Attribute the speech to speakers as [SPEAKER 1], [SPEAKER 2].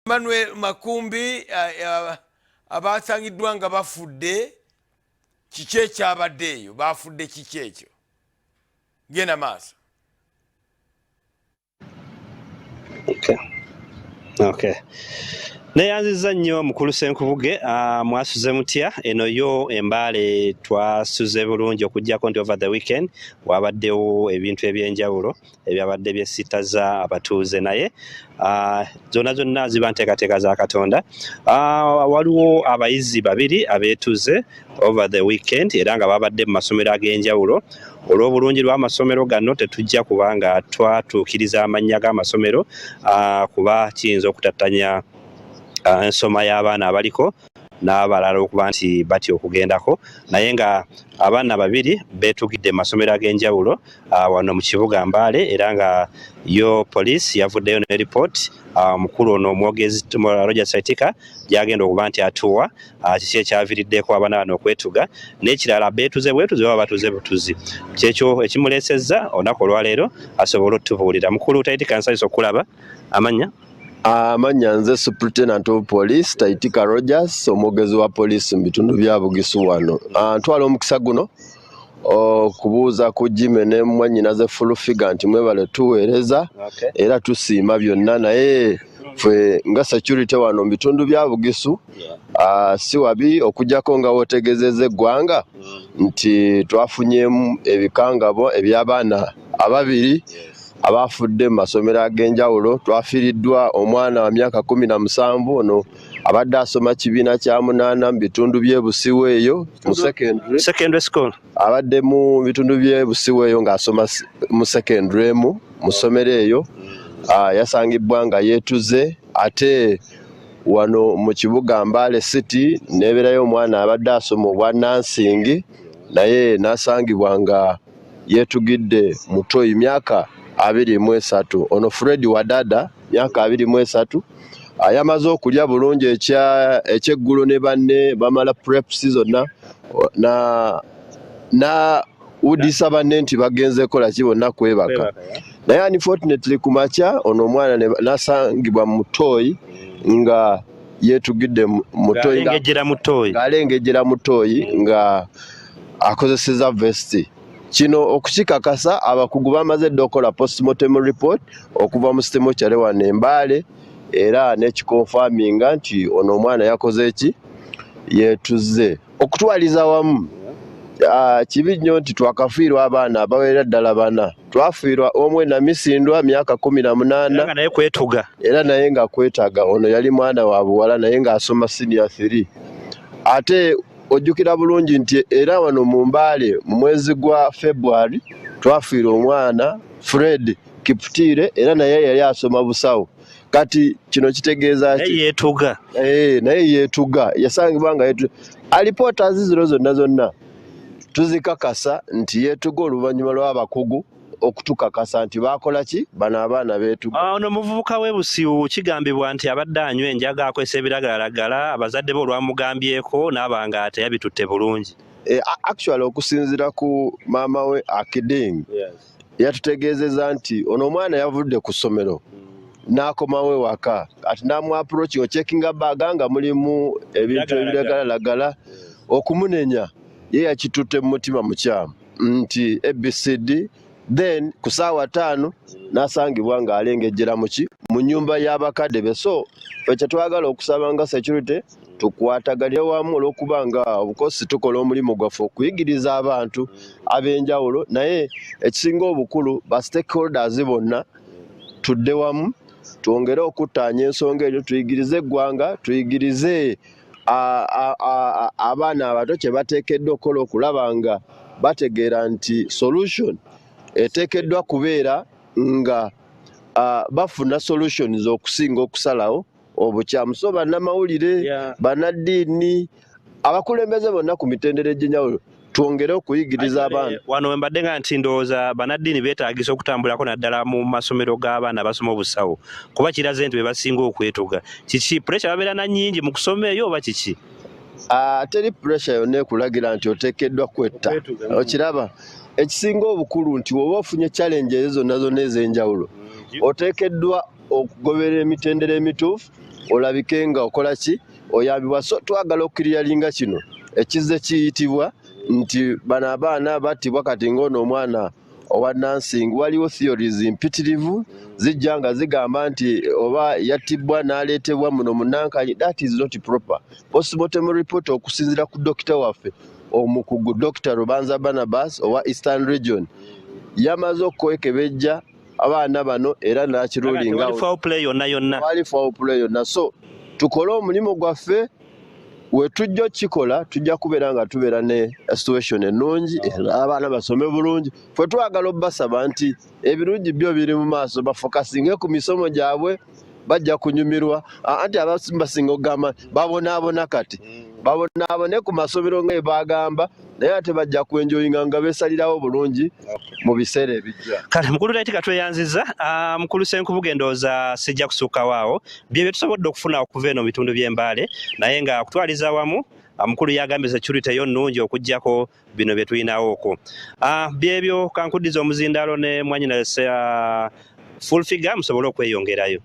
[SPEAKER 1] Manuel Makumbi abasangiddwa nga bafudde kiki ekyabaddeeyo bafudde kiki ekyo genda maaso.
[SPEAKER 2] Okay. Neyanziza nnyo mukulu Senkubuge mwasuze mutya eno yo embale twasuze bulungi okujjako nti over the weekend wabaddewo ebintu ebyenjawulo ebyabadde byesitaza abatuuze naye zonna ziba nteekateeka za Katonda. Waliwo abayizi babiri abeetuze over the weekend era nga babadde mu masomero ag'enjawulo. Olw'obulungi lw'amasomero gano tetujja kubanga twatuukiriza amannya g'amasomero kuba kiyinza okutattanya ensoma y'abaana abaliko n'abalala okuba nti batya okugendako, naye nga abaana babiri beetugidde masomero ag'enjawulo wano mu kibuga Mbale era nga yo poliisi yavuddeyo ne report mukulu ono omwogezi Roger Saitika gyagenda okuba nti atuwa kiki ekyaviiriddeko abaana bano okwetuga n'ekirala beetuze bwetuze baba batuze butuzi kyekyo ekimuleesezza olunaku olwaleero asobole otubuulira. Mukulu Saitika nsanyusa okulaba amannya.
[SPEAKER 3] Amanya nze Superintendent of Police Taitika Rogers omwogezi wa poliisi mu bitundu bya Bugisu wano. Ntwala omukisa guno okubuuza ku Jimmy ne mwannyina ze full figure nti mwebale tuweereza era tusiima byonna naye ffe nga security wano mu bitundu bya Bugisu si wabi okujjako nga wootegezeza eggwanga nti twafunyemu ebikangabo eby'abaana ababiri abafudde mu masomero ag'enjawulo. Twafiiriddwa omwana wa myaka 17 ono abadde asoma kibiina kya 8 mu bitundu by'e Busiwa eyo mu
[SPEAKER 2] secondary school,
[SPEAKER 3] abadde mu bitundu by'e Busiwa eyo ng'asoma mu secondary mu ssomero eyo. Yasangibwa nga yeetuze ate wano mu kibuga Mbale City nebeerayo omwana abadde asoma obwa nansingi naye nasangibwa nga yeetugidde mutoyi myaka 23. Ono Fred Wadada myaka 23 yamaze okulya bulungi ekyeggulo ne banne bamala preps zonna na udisa banne nti bagenze kola ki bonna kwebaka naye unfortunately kumakya ono omwana nasangibwa mutoyi nga yeetugidde mutoyi ng'alengejjera mutoyi nga akozeseza vesti. Kino okukikakasa abakugu bamaze dde okola postmortem report okuva mu sitemo kyale wano e Mbale era nekikonfaminga nti ono omwana yakoze eki yeetuze. Okutwaliza wamu kibi nnyo nti twakafiirwa abaana abawerera ddala 4. Twafiirwa omwe Namisindwa myaka 18 era naye nga kwetaga ono yali mwana wa buwala naye ng'asoma senior 3. Ate ojjukira bulungi nti era wano mu Mbale mu mwezi gwa February twafiirwa omwana Fred Kiptire era naye yali asoma busawo. Kati kino kitegeeza naye yeetuga yasangibwa nga alipoota zino zonna tuzikakasa nti yeetuga oluvannyuma lw'abakugu okutukakasa nti bakola ki bano abaana beetuga.
[SPEAKER 2] Ono muvubuka w'e Busiwu kigambibwa nti abadde anywa enjaga akwesa ebiragalalagala abazadde be olwamugambyeko n'abanga ate yabitutte bulungi.
[SPEAKER 3] Actually okusinziira ku maama we Akiding yatutegeezeza nti ono omwana yavudde ku ssomero n'akomawo ewaka ati n'amu approach ocekinga baaga nga mulimu ebintu ebiragalalagala okumunenya ye yakitutte mu mutima mukyamu nti ABCD. Then ku ssaawa 5 n'asangibwa ng'alengejjera mu nnyumba y'abakadde be. So ffe twagala okusaba nga security tukwataganire wamu olw'okuba nga obukosi tukola omulimu gwaffe okuyigiriza abantu ab'enjawulo naye ekisinga obukulu ba stakeholders bonna tudde wamu twongere okuttaanya ensonga eyo tuyigirize eggwanga tuyigirize abaana abato kye bateekeddwa okukola okulaba nga bategeera nti solution eteekeddwa kubeera nga bafuna solutions okusinga okusalawo obukyamu. So bannamawulire bannaddiini abakulembeze bonna ku mitendera egy'enjawulo twongere okuyigiriza abaana.
[SPEAKER 2] Wano wembadde nga nti ndowooza bannaddiini beetaagisa okutambulako naddala mu masomero g'abaana abasoma obusawo kuba kiraze nti be basinga okwetuga. Kiki pressure babeera na nnyingi mu kusoma eyo oba kiki?
[SPEAKER 3] Teri pressure yonna ekulagira nti oteekeddwa kwetta. Okiraba ekisinga obukulu nti woba ofunye challenge ezo zonna ez'enjawulo oteekeddwa okugoberera emitendera emituufu olabike nga okola ki oyambibwa. So twagala okukiriyalinga kino ekizze kiyitibwa nti bano abaana battibwa kati ng'ono omwana owa Nansing. Waliwo theories mpitirivu zijja nga zigamba nti oba yattibwa n'aleetebwa muno mu Nankanyi. That is not proper. Postmortem report okusinziira ku dokita waffe omukugu Dr. Rubanza Barnabas owa Eastern Region yamaze okwekebejja abaana bano era n'akirulinga
[SPEAKER 2] wali foul play yonna. So tukole omulimu gwaffe wetujja okikola tujja kubeera nga tubeera ne situation ennungi abaana basome bulungi. Fwe twagala obbasaba nti ebirungi byo biri mu maaso bafokasinge ku misomo gyabwe bajja kunyumirwa. Anti abasinga okugamba babonaabona kati babonaabone ku masomero nga bagamba naye ate bajja kwenjoyinga nga beesalirawo bulungi mu biseera ebijja. Kale mukulu Taiti katweyanziza mukulu Ssenkubuge ndowooza sijja kusukkawo awo bye tusobodde okufuna okuva eno mu bitundu by'Embale naye nga kutwaliza wamu mukulu yagambye security yo nnungi okuggyako bino bye tulinawooko. Byebyo kankuddiza omuzindaalo ne mwanyina full figure musobole okweyongerayo.